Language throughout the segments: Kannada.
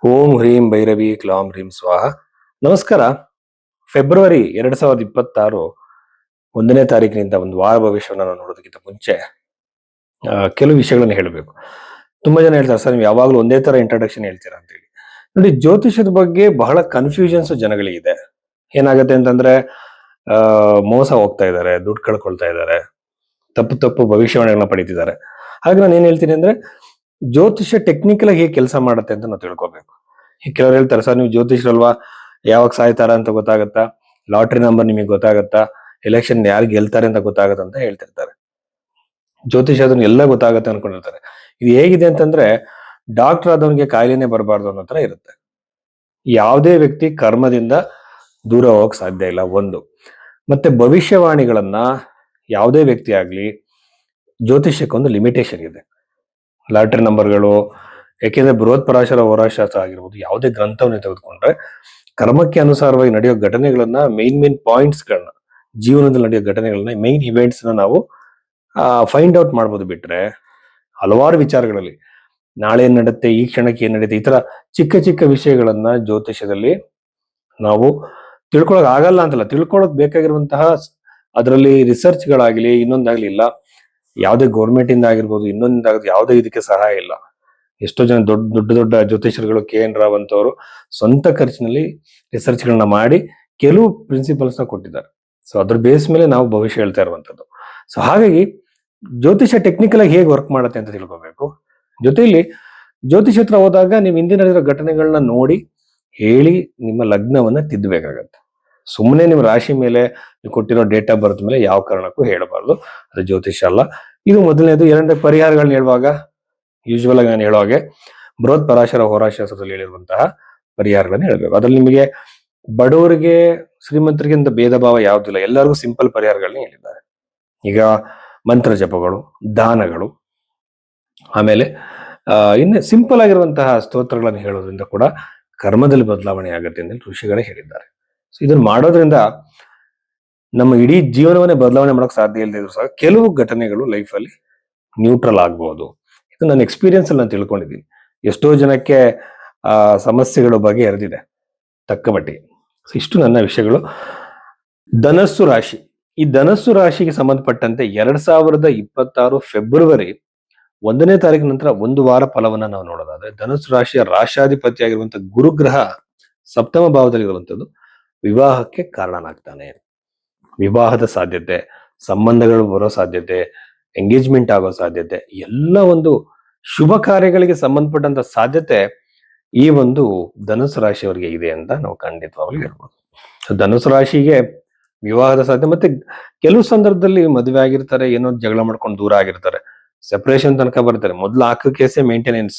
ಓಂ ಹ್ರೀಂ ಭೈರವಿ ಕ್ಲಾಂ ಹ್ರೀಂ ಸ್ವಾಹ. ನಮಸ್ಕಾರ. ಫೆಬ್ರವರಿ 2026 ಒಂದನೇ ತಾರೀಕಿನಿಂದ ಒಂದು ವಾರ ಭವಿಷ್ಯವನ್ನು ನಾವು ನೋಡೋದಕ್ಕಿಂತ ಮುಂಚೆ ಕೆಲವು ವಿಷಯಗಳನ್ನು ಹೇಳಬೇಕು. ತುಂಬಾ ಜನ ಹೇಳ್ತಾರೆ, ಸರ್ ನೀವು ಯಾವಾಗಲೂ ಒಂದೇ ತರ ಇಂಟ್ರಡಕ್ಷನ್ ಹೇಳ್ತೀರಾ ಅಂತ ಹೇಳಿ. ನೋಡಿ, ಜ್ಯೋತಿಷದ ಬಗ್ಗೆ ಬಹಳ ಕನ್ಫ್ಯೂಷನ್ಸ್ ಜನಗಳಿಗಿದೆ. ಏನಾಗುತ್ತೆ ಅಂತಂದ್ರೆ ಮೋಸ ಹೋಗ್ತಾ ಇದ್ದಾರೆ, ದುಡ್ಡು ಕಳ್ಕೊಳ್ತಾ ಇದ್ದಾರೆ, ತಪ್ಪು ತಪ್ಪು ಭವಿಷ್ಯವಾಣಿಗಳನ್ನ ಪಡಿತಿದ್ದಾರೆ. ಹಾಗೆ ನಾನು ಏನ್ ಹೇಳ್ತೀನಿ ಅಂದ್ರೆ, ಜ್ಯೋತಿಷ್ಯ ಟೆಕ್ನಿಕಲ್ ಆಗಿ ಹೇಗೆ ಕೆಲಸ ಮಾಡುತ್ತೆ ಅಂತ ನಾವು ತಿಳ್ಕೊಬೇಕು. ಕೆಲವ್ರು ಹೇಳ್ತಾರೆ, ಸರ್ ನೀವು ಜ್ಯೋತಿಷ್ರಲ್ವಾ, ಯಾವಾಗ ಸಾಯ್ತಾರ ಅಂತ ಗೊತ್ತಾಗತ್ತಾ, ಲಾಟ್ರಿ ನಂಬರ್ ನಿಮಗೆ ಗೊತ್ತಾಗತ್ತಾ, ಎಲೆಕ್ಷನ್ ಯಾರು ಗೆಲ್ತಾರೆ ಅಂತ ಗೊತ್ತಾಗತ್ತ ಅಂತ ಹೇಳ್ತಿರ್ತಾರೆ. ಜ್ಯೋತಿಷ ಅದನ್ನ ಎಲ್ಲ ಗೊತ್ತಾಗತ್ತೆ ಅನ್ಕೊಂಡಿರ್ತಾರೆ. ಇದು ಹೇಗಿದೆ ಅಂತಂದ್ರೆ, ಡಾಕ್ಟರ್ ಆದವನಿಗೆ ಕಾಯಿಲೆನೆ ಬರಬಾರ್ದು ಅನ್ನೋ ತರ ಇರುತ್ತೆ. ಯಾವುದೇ ವ್ಯಕ್ತಿ ಕರ್ಮದಿಂದ ದೂರ ಹೋಗಕ್ ಸಾಧ್ಯ ಇಲ್ಲ, ಒಂದು. ಮತ್ತೆ ಭವಿಷ್ಯವಾಣಿಗಳನ್ನ ಯಾವುದೇ ವ್ಯಕ್ತಿ ಆಗ್ಲಿ, ಜ್ಯೋತಿಷ್ಯಕ್ಕೊಂದು ಲಿಮಿಟೇಷನ್ ಇದೆ. ಲಾಟ್ರಿ ನಂಬರ್ಗಳು, ಯಾಕೆಂದ್ರೆ ಬೃಹತ್ ಪರಾಶರ ಹೋರಾಶಾಸ್ತ್ರ ಆಗಿರ್ಬೋದು, ಯಾವುದೇ ಗ್ರಂಥವನ್ನು ತೆಗೆದುಕೊಂಡ್ರೆ ಕರ್ಮಕ್ಕೆ ಅನುಸಾರವಾಗಿ ನಡೆಯೋ ಘಟನೆಗಳನ್ನ, ಮೇನ್ ಪಾಯಿಂಟ್ಸ್ಗಳನ್ನ, ಜೀವನದಲ್ಲಿ ನಡೆಯೋ ಘಟನೆಗಳನ್ನ, ಮೇನ್ ಇವೆಂಟ್ಸ್ ನಾವು ಫೈಂಡ್ ಔಟ್ ಮಾಡ್ಬೋದು. ಬಿಟ್ರೆ ಹಲವಾರು ವಿಚಾರಗಳಲ್ಲಿ ನಾಳೆ ಏನ್ ನಡುತ್ತೆ, ಈ ಕ್ಷಣಕ್ಕೆ ಏನ್ ನಡೀತೆ, ಈ ತರ ಚಿಕ್ಕ ಚಿಕ್ಕ ವಿಷಯಗಳನ್ನ ಜ್ಯೋತಿಷ್ಯದಲ್ಲಿ ನಾವು ತಿಳ್ಕೊಳಕ್ ಆಗಲ್ಲ ಅಂತಲ್ಲ, ತಿಳ್ಕೊಳಕ್ ಬೇಕಾಗಿರುವಂತಹ ಅದರಲ್ಲಿ ರಿಸರ್ಚ್ಗಳಾಗ್ಲಿ ಇನ್ನೊಂದಾಗ್ಲಿ ಇಲ್ಲ. ಯಾವುದೇ ಗೌರ್ಮೆಂಟ್ ಇಂದ ಆಗಿರ್ಬೋದು, ಇನ್ನೊಂದಾಗಿರ್ಬೋದು, ಯಾವುದೇ ಇದಕ್ಕೆ ಸಹಾಯ ಇಲ್ಲ. ಎಷ್ಟೋ ಜನ ದೊಡ್ಡ ದೊಡ್ಡ ಜ್ಯೋತಿಷರುಗಳು, KN ರಾವ್ ಅಂತವರು ಸ್ವಂತ ಖರ್ಚಿನಲ್ಲಿ ರಿಸರ್ಚ್ಗಳನ್ನ ಮಾಡಿ ಕೆಲವು ಪ್ರಿನ್ಸಿಪಲ್ಸ್ ನ ಕೊಟ್ಟಿದ್ದಾರೆ. ಸೊ ಅದ್ರ ಬೇಸ್ ಮೇಲೆ ನಾವು ಭವಿಷ್ಯ ಹೇಳ್ತಾ ಇರುವಂತದ್ದು. ಸೊ ಹಾಗಾಗಿ ಜ್ಯೋತಿಷ ಟೆಕ್ನಿಕಲ್ ಆಗಿ ಹೇಗೆ ವರ್ಕ್ ಮಾಡುತ್ತೆ ಅಂತ ತಿಳ್ಕೊಬೇಕು. ಜೊತೆಯಲ್ಲಿ ಜ್ಯೋತಿಷ ಹತ್ರ ಹೋದಾಗ ನೀವು ಹಿಂದೆ ನಡೆದಿರೋ ಘಟನೆಗಳನ್ನ ನೋಡಿ ಹೇಳಿ ನಿಮ್ಮ ಲಗ್ನವನ್ನ ತಿದ್ದಬೇಕಾಗತ್ತೆ. ಸುಮ್ಮನೆ ನಿಮ್ಮ ರಾಶಿ ಮೇಲೆ ನೀವು ಕೊಟ್ಟಿರೋ ಡೇಟ್ ಆಫ್ ಬರ್ತ್ ಮೇಲೆ ಯಾವ ಕಾರಣಕ್ಕೂ ಹೇಳಬಾರ್ದು. ಅದು ಜ್ಯೋತಿಷ ಅಲ್ಲ. ಇದು ಮೊದಲನೇದು. ಎರಡನೇ, ಪರಿಹಾರಗಳನ್ನ ಹೇಳುವಾಗ ಯೂಶುವಲ್ ಆಗಿ ನಾನು ಹೇಳೋ ಹಾಗೆ ಬೃಹತ್ ಪರಾಶರ ಹೋರಾಶಾಸ್ತ್ರದಲ್ಲಿ ಹೇಳಿರುವಂತಹ ಪರಿಹಾರಗಳನ್ನ ಹೇಳ್ಬೇಕು. ಅದ್ರಲ್ಲಿ ನಿಮಗೆ ಬಡವರಿಗೆ ಶ್ರೀಮಂತರಿಗೆ ಅಂತ ಭೇದ ಭಾವ ಯಾವುದಿಲ್ಲ, ಎಲ್ಲರಿಗೂ ಸಿಂಪಲ್ ಪರಿಹಾರಗಳನ್ನ ಹೇಳಿದ್ದಾರೆ. ಈಗ ಮಂತ್ರ ಜಪಗಳು, ದಾನಗಳು, ಆಮೇಲೆ ಇನ್ನು ಸಿಂಪಲ್ ಆಗಿರುವಂತಹ ಸ್ತೋತ್ರಗಳನ್ನು ಹೇಳೋದ್ರಿಂದ ಕೂಡ ಕರ್ಮದಲ್ಲಿ ಬದಲಾವಣೆ ಆಗುತ್ತೆ ಅಂತ ಋಷಿಗಳೇ ಹೇಳಿದ್ದಾರೆ. ಸೊ ಇದನ್ನ ಮಾಡೋದ್ರಿಂದ ನಮ್ಮ ಇಡೀ ಜೀವನವನ್ನೇ ಬದಲಾವಣೆ ಮಾಡಕ್ ಸಾಧ್ಯ ಇಲ್ಲದೆ ಇದ್ರು ಸಹ ಕೆಲವು ಘಟನೆಗಳು ಲೈಫಲ್ಲಿ ನ್ಯೂಟ್ರಲ್ ಆಗ್ಬಹುದು. ಇದು ನನ್ನ ಎಕ್ಸ್ಪೀರಿಯನ್ಸ್ ಅಲ್ಲಿ ನಾನು ತಿಳ್ಕೊಂಡಿದ್ದೀನಿ. ಎಷ್ಟೋ ಜನಕ್ಕೆ ಸಮಸ್ಯೆಗಳು ಬಗೆಹರಿದಿದೆ ತಕ್ಕ ಮಟ್ಟಿಗೆ. ಇಷ್ಟು ನನ್ನ ವಿಷಯಗಳು. ಧನಸ್ಸು ರಾಶಿ. ಈ ಧನಸ್ಸು ರಾಶಿಗೆ ಸಂಬಂಧಪಟ್ಟಂತೆ 2026 ಫೆಬ್ರವರಿ 1ನೇ ತಾರೀಕು ನಂತರ ಒಂದು ವಾರ ಫಲವನ್ನ ನಾವು ನೋಡೋದಾದ್ರೆ, ಧನಸ್ಸು ರಾಶಿಯ ರಾಶಾಧಿಪತಿ ಆಗಿರುವಂತಹ ಗುರುಗ್ರಹ ಸಪ್ತಮ ಭಾವದಲ್ಲಿ ಇರುವಂತದ್ದು ವಿವಾಹಕ್ಕೆ ಕಾರಣನಾಗ್ತಾನೆ. ವಿವಾಹದ ಸಾಧ್ಯತೆ, ಸಂಬಂಧಗಳು ಬರೋ ಸಾಧ್ಯತೆ, ಎಂಗೇಜ್ಮೆಂಟ್ ಆಗೋ ಸಾಧ್ಯತೆ, ಎಲ್ಲ ಒಂದು ಶುಭ ಕಾರ್ಯಗಳಿಗೆ ಸಂಬಂಧಪಟ್ಟಂತ ಸಾಧ್ಯತೆ ಈ ಒಂದು ಧನುಸು ರಾಶಿಯವರಿಗೆ ಇದೆ ಅಂತ ನಾವು ಖಂಡಿತವಾಗ್ಲೂ ಹೇಳ್ಬೋದು. ಧನುಸು ರಾಶಿಗೆ ವಿವಾಹದ ಸಾಧ್ಯತೆ, ಮತ್ತೆ ಕೆಲವು ಸಂದರ್ಭದಲ್ಲಿ ಮದುವೆ ಆಗಿರ್ತಾರೆ, ಏನೋ ಜಗಳ ಮಾಡ್ಕೊಂಡು ದೂರ ಆಗಿರ್ತಾರೆ, ಸೆಪರೇಷನ್ ತನಕ ಬರ್ತಾರೆ. ಮೊದ್ಲು ಹಾಕೋ ಕೇಸೇ ಮೇಂಟೆನೆನ್ಸ್.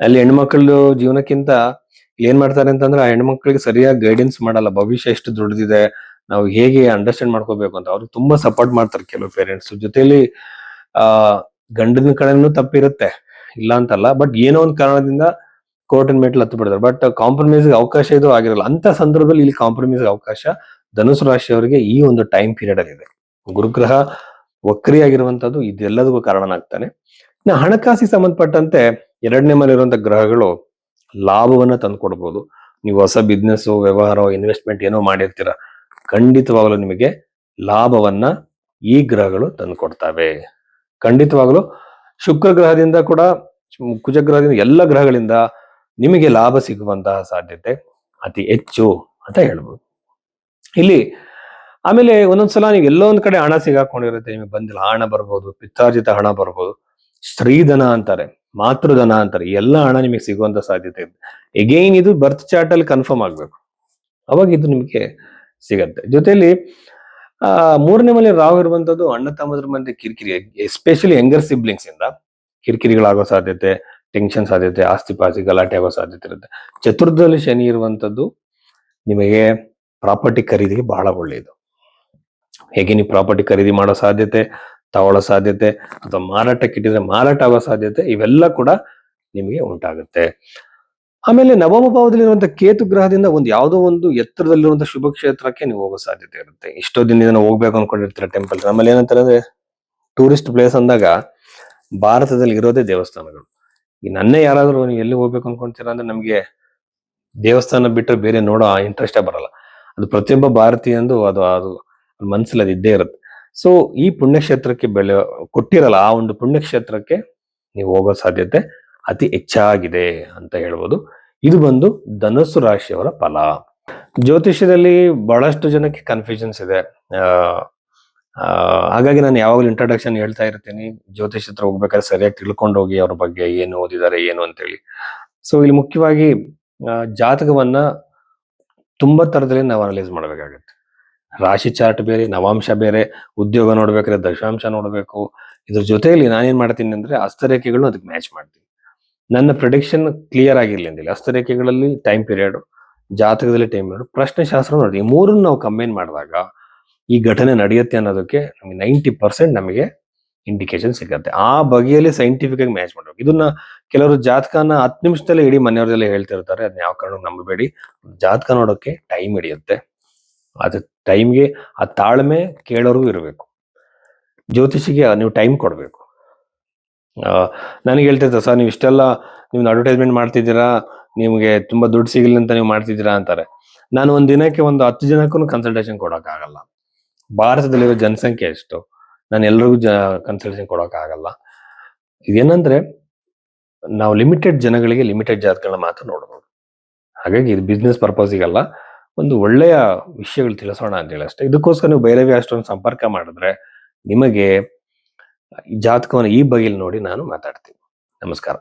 ಅಲ್ಲಿ ಹೆಣ್ಮಕ್ಳು ಜೀವನಕ್ಕಿಂತ ಏನ್ ಮಾಡ್ತಾರೆ ಅಂತಂದ್ರೆ, ಆ ಹೆಣ್ಮಕ್ಳಿಗೆ ಸರಿಯಾಗಿ ಗೈಡೆನ್ಸ್ ಮಾಡಲ್ಲ. ಭವಿಷ್ಯ ಎಷ್ಟು ದೊಡ್ಡದಿದೆ, ನಾವು ಹೇಗೆ ಅಂಡರ್ಸ್ಟ್ಯಾಂಡ್ ಮಾಡ್ಕೋಬೇಕು ಅಂತ ಅವ್ರು ತುಂಬಾ ಸಪೋರ್ಟ್ ಮಾಡ್ತಾರೆ ಕೆಲವು ಪೇರೆಂಟ್ಸ್. ಜೊತೆಲಿ ಗಂಡನ ಕಡೆನೂ ತಪ್ಪಿರುತ್ತೆ, ಇಲ್ಲ ಅಂತಲ್ಲ. ಬಟ್ ಏನೋ ಒಂದು ಕಾರಣದಿಂದ ಕೋರ್ಟಿನ ಮೆಟ್ಲು ಹತ್ತು ಬಿಡ್ತಾರೆ. ಬಟ್ ಕಾಂಪ್ರಮೈಸ್ ಅವಕಾಶ ಇದು ಆಗಿರಲ್ಲ. ಅಂತ ಸಂದರ್ಭದಲ್ಲಿ ಇಲ್ಲಿ ಕಾಂಪ್ರಮೈಸ್ ಅವಕಾಶ ಧನುಸು ರಾಶಿಯವರಿಗೆ ಈ ಒಂದು ಟೈಮ್ ಪೀರಿಯಡ್ ಅಲ್ಲಿ ಇದೆ. ಗುರುಗ್ರಹ ವಕ್ರಿ ಆಗಿರುವಂತದ್ದು ಇದೆಲ್ಲದಕ್ಕೂ ಕಾರಣನಾಗ್ತಾನೆ. ಇನ್ನು ಹಣಕಾಸಿಗೆ ಸಂಬಂಧಪಟ್ಟಂತೆ 2ನೇ ಮನೆ ಇರುವಂತಹ ಗ್ರಹಗಳು ಲಾಭವನ್ನ ತಂದ್ಕೊಡ್ಬೋದು. ನೀವು ಹೊಸ ಬಿಸ್ನೆಸ್, ವ್ಯವಹಾರ, ಇನ್ವೆಸ್ಟ್ಮೆಂಟ್ ಏನೋ ಮಾಡಿರ್ತೀರ, ಖಂಡಿತವಾಗ್ಲೂ ನಿಮಗೆ ಲಾಭವನ್ನ ಈ ಗ್ರಹಗಳು ತಂದ್ಕೊಡ್ತವೆ. ಖಂಡಿತವಾಗ್ಲೂ ಶುಕ್ರ ಗ್ರಹದಿಂದ ಕೂಡ, ಕುಜ ಗ್ರಹದಿಂದ, ಎಲ್ಲ ಗ್ರಹಗಳಿಂದ ನಿಮಗೆ ಲಾಭ ಸಿಗುವಂತಹ ಸಾಧ್ಯತೆ ಅತಿ ಹೆಚ್ಚು ಅಂತ ಹೇಳ್ಬೋದು ಇಲ್ಲಿ. ಆಮೇಲೆ ಒಂದೊಂದ್ಸಲ ನೀವು ಎಲ್ಲೋ ಒಂದ್ ಕಡೆ ಹಣ ಸಿಗಾಕೊಂಡಿರುತ್ತೆ, ನಿಮಗೆ ಬಂದಿಲ್ಲ, ಹಣ ಬರ್ಬೋದು, ಪಿತ್ರಾರ್ಜಿತ ಹಣ ಬರ್ಬೋದು, ಸ್ತ್ರೀಧನ ಅಂತಾರೆ, ಮಾತೃಧನ ಅಂತಾರೆ, ಎಲ್ಲ ಹಣ ನಿಮಗೆ ಸಿಗುವಂತ ಸಾಧ್ಯತೆ ಇದೆ. ಎಗೈನ್ ಇದು ಬರ್ತ್ ಚಾರ್ಟ್ ಅಲ್ಲಿ ಕನ್ಫರ್ಮ್ ಆಗ್ಬೇಕು, ಅವಾಗ ಇದು ನಿಮಗೆ ಸಿಗತ್ತೆ. ಜೊತೆಲಿ 3ನೇ ಮನೆ ರಾಹು ಇರುವಂತದ್ದು ಅಣ್ಣ ತಮ್ಮದ್ರ ಮಧ್ಯೆ ಕಿರಿಕಿರಿ, ಎಸ್ಪೆಷಲಿ ಯಂಗರ್ ಸಿಬ್ಲಿಂಗ್ಸ್ ಇಂದ ಕಿರಿಕಿರಿಗಳಾಗೋ ಸಾಧ್ಯತೆ, ಟೆನ್ಷನ್ ಸಾಧ್ಯತೆ, ಆಸ್ತಿ ಪಾಸ್ತಿ ಗಲಾಟೆ ಆಗೋ ಸಾಧ್ಯತೆ ಇರುತ್ತೆ. ಚತುರ್ಥದಲ್ಲಿ ಶನಿ ಇರುವಂತದ್ದು ನಿಮಗೆ ಪ್ರಾಪರ್ಟಿ ಖರೀದಿಗೆ ಬಹಳ ಒಳ್ಳೆಯದು. ಹೇಗೆ ನೀವು ಪ್ರಾಪರ್ಟಿ ಖರೀದಿ ಮಾಡೋ ಸಾಧ್ಯತೆ, ತಗೊಳ್ಳೋ ಸಾಧ್ಯತೆ, ಅಥವಾ ಮಾರಾಟಕ್ಕೆ ಇಟ್ಟಿದ್ರೆ ಮಾರಾಟ ಆಗೋ ಸಾಧ್ಯತೆ, ಇವೆಲ್ಲ ಕೂಡ ನಿಮಗೆ ಉಂಟಾಗುತ್ತೆ. ಆಮೇಲೆ ನವಮ ಭಾವದಲ್ಲಿರುವಂತಹ ಕೇತು ಗ್ರಹದಿಂದ ಯಾವುದೋ ಒಂದು ಎತ್ತರದಲ್ಲಿರುವಂತಹ ಶುಭ ಕ್ಷೇತ್ರಕ್ಕೆ ನೀವು ಹೋಗೋ ಸಾಧ್ಯತೆ ಇರುತ್ತೆ. ಇಷ್ಟೋ ದಿನದಿಂದ ಹೋಗ್ಬೇಕು ಅನ್ಕೊಂಡಿರ್ತೀರ ಟೆಂಪಲ್. ಆಮೇಲೆ ಏನಂತಾರೆ ಅಂದ್ರೆ, ಟೂರಿಸ್ಟ್ ಪ್ಲೇಸ್ ಅಂದಾಗ ಭಾರತದಲ್ಲಿ ಇರೋದೇ ದೇವಸ್ಥಾನಗಳು. ಈ ನನ್ನೇ ಯಾರಾದ್ರೂ ನೀವು ಎಲ್ಲಿ ಹೋಗ್ಬೇಕು ಅನ್ಕೊಂತೀರಾ ಅಂದ್ರೆ ನಮ್ಗೆ ದೇವಸ್ಥಾನ ಬಿಟ್ಟರೆ ಬೇರೆ ನೋಡೋ ಇಂಟ್ರೆಸ್ಟೇ ಬರಲ್ಲ. ಅದು ಪ್ರತಿಯೊಬ್ಬ ಭಾರತೀಯಂದು ಅದು ಮನಸ್ಸಲ್ಲಿ ಅದು ಇದ್ದೇ ಇರುತ್ತೆ. ಸೊ ಈ ಪುಣ್ಯಕ್ಷೇತ್ರಕ್ಕೆ ಕೊಟ್ಟಿರಲ್ಲ ಆ ಒಂದು ಪುಣ್ಯಕ್ಷೇತ್ರಕ್ಕೆ ನೀವು ಹೋಗೋ ಸಾಧ್ಯತೆ ಅತಿ ಹೆಚ್ಚಾಗಿದೆ ಅಂತ ಹೇಳ್ಬೋದು. ಇದು ಬಂದು ಧನಸ್ಸು ರಾಶಿಯವರ ಫಲ. ಜ್ಯೋತಿಷ್ಯದಲ್ಲಿ ಬಹಳಷ್ಟು ಜನಕ್ಕೆ ಕನ್ಫ್ಯೂಷನ್ಸ್ ಇದೆ. ಹಾಗಾಗಿ ನಾನು ಯಾವಾಗಲೂ ಇಂಟ್ರಡಕ್ಷನ್ ಹೇಳ್ತಾ ಇರ್ತೀನಿ, ಜ್ಯೋತಿಷ್ ಹತ್ರ ಹೋಗ್ಬೇಕಾದ್ರೆ ಸರಿಯಾಗಿ ತಿಳ್ಕೊಂಡು ಹೋಗಿ ಅವ್ರ ಬಗ್ಗೆ ಏನು ಓದಿದ್ದಾರೆ ಏನು ಅಂತೇಳಿ. ಸೊ ಇಲ್ಲಿ ಮುಖ್ಯವಾಗಿ ಜಾತಕವನ್ನ ತುಂಬಾ ತರದಲ್ಲಿ ನಾವು ಅನಲೈಸ್ ಮಾಡ್ಬೇಕಾಗತ್ತೆ. ರಾಶಿ ಚಾರ್ಟ್ ಬೇರೆ, ನವಾಂಶ ಬೇರೆ, ಉದ್ಯೋಗ ನೋಡ್ಬೇಕಾದ್ರೆ ದಶಾಂಶ ನೋಡ್ಬೇಕು. ಇದ್ರ ಜೊತೆಯಲ್ಲಿ ನಾನೇನ್ ಮಾಡ್ತೀನಿ ಅಂದ್ರೆ ಹಸ್ತರೇಖೆಗಳು ಅದಕ್ಕೆ ಮ್ಯಾಚ್ ಮಾಡ್ತೀನಿ. ನನ್ನ ಪ್ರಿಡಿಕ್ಷನ್ ಕ್ಲಿಯರ್ ಆಗಿರ್ಲಿ ಅಂದಿಲ್ಲ. ಹಸ್ತರೇಖೆಗಳಲ್ಲಿ ಟೈಮ್ ಪೀರಿಯಡ್, ಜಾತಕದಲ್ಲಿ ಟೈಮ್ ಪೀರಿಯಡ್, ಪ್ರಶ್ನೆ ಶಾಸ್ತ್ರ ನೋಡಿ, ಈ ಮೂರನ್ನು ನಾವು ಕಂಬೈನ್ ಮಾಡಿದಾಗ ಈ ಘಟನೆ ನಡೆಯುತ್ತೆ ಅನ್ನೋದಕ್ಕೆ ನಮಗೆ 90% ನಮಗೆ ಇಂಡಿಕೇಶನ್ ಸಿಗುತ್ತೆ. ಆ ಬಗೆಯಲ್ಲಿ ಸೈಂಟಿಫಿಕ್ ಆಗಿ ಮ್ಯಾಚ್ ಮಾಡ್ಬೇಕು. ಇದನ್ನ ಕೆಲವರು ಜಾತಕನ 10 ನಿಮಿಷದಲ್ಲೇ ಇಡೀ ಮನೆಯವರೆಲ್ಲ ಹೇಳ್ತಿರ್ತಾರೆ. ಅದನ್ನ ಯಾವ ಕಾರಣಕ್ಕೂ ನಂಬಬೇಡಿ. ಜಾತಕ ನೋಡೋಕೆ ಟೈಮ್ ಹಿಡಿಯುತ್ತೆ. ಅದು ಟೈಮ್ಗೆ ಆ ತಾಳ್ಮೆ ಕೇಳೋರ್ಗೂ ಇರಬೇಕು. ಜ್ಯೋತಿಷಿಗೆ ನೀವು ಟೈಮ್ ಕೊಡಬೇಕು. ನನಗೆ ಹೇಳ್ತಿರ್ತಾರೆ, ಸರ್ ನೀವು ಇಷ್ಟೆಲ್ಲ ನೀವು ಅಡ್ವರ್ಟೈಸ್ಮೆಂಟ್ ಮಾಡ್ತಿದ್ದೀರಾ, ನಿಮಗೆ ತುಂಬಾ ದುಡ್ಡು ಸಿಗಲಿ ಅಂತ ನೀವು ಮಾಡ್ತಿದ್ದೀರಾ ಅಂತಾರೆ. ನಾನು ಒಂದ್ ದಿನಕ್ಕೆ 10 ಜನಕ್ಕೂ ಕನ್ಸಲ್ಟೇಷನ್ ಕೊಡೋಕ್ಕಾಗಲ್ಲ. ಭಾರತದಲ್ಲಿರೋ ಜನಸಂಖ್ಯೆ ಎಷ್ಟು, ನಾನು ಎಲ್ರಿಗೂ ಕನ್ಸಲ್ಟೇಷನ್ ಕೊಡೋಕ್ಕಾಗಲ್ಲ. ಇದೇನಂದ್ರೆ ನಾವು ಲಿಮಿಟೆಡ್ ಜನಗಳಿಗೆ ಲಿಮಿಟೆಡ್ ಜಾತಕಗಳನ್ನ ಮಾತ್ರ ನೋಡಬಹುದು. ಹಾಗಾಗಿ ಇದು ಬಿಸ್ನೆಸ್ ಪರ್ಪಸ್ಸಿಗಲ್ಲ, ಒಂದು ಒಳ್ಳೆಯ ವಿಷಯಗಳು ತಿಳಿಸೋಣ ಅಂತೇಳಿ ಅಷ್ಟೇ. ಇದಕ್ಕೋಸ್ಕರ ನೀವು ಭೈರವಿ ಅಷ್ಟೊಂದು ಸಂಪರ್ಕ ಮಾಡಿದ್ರೆ ನಿಮಗೆ ಜಾತಕವನ್ನು ಈ ಬಗೆಯಲ್ಲಿ ನೋಡಿ ನಾನು ಮಾತಾಡ್ತೀನಿ. ನಮಸ್ಕಾರ.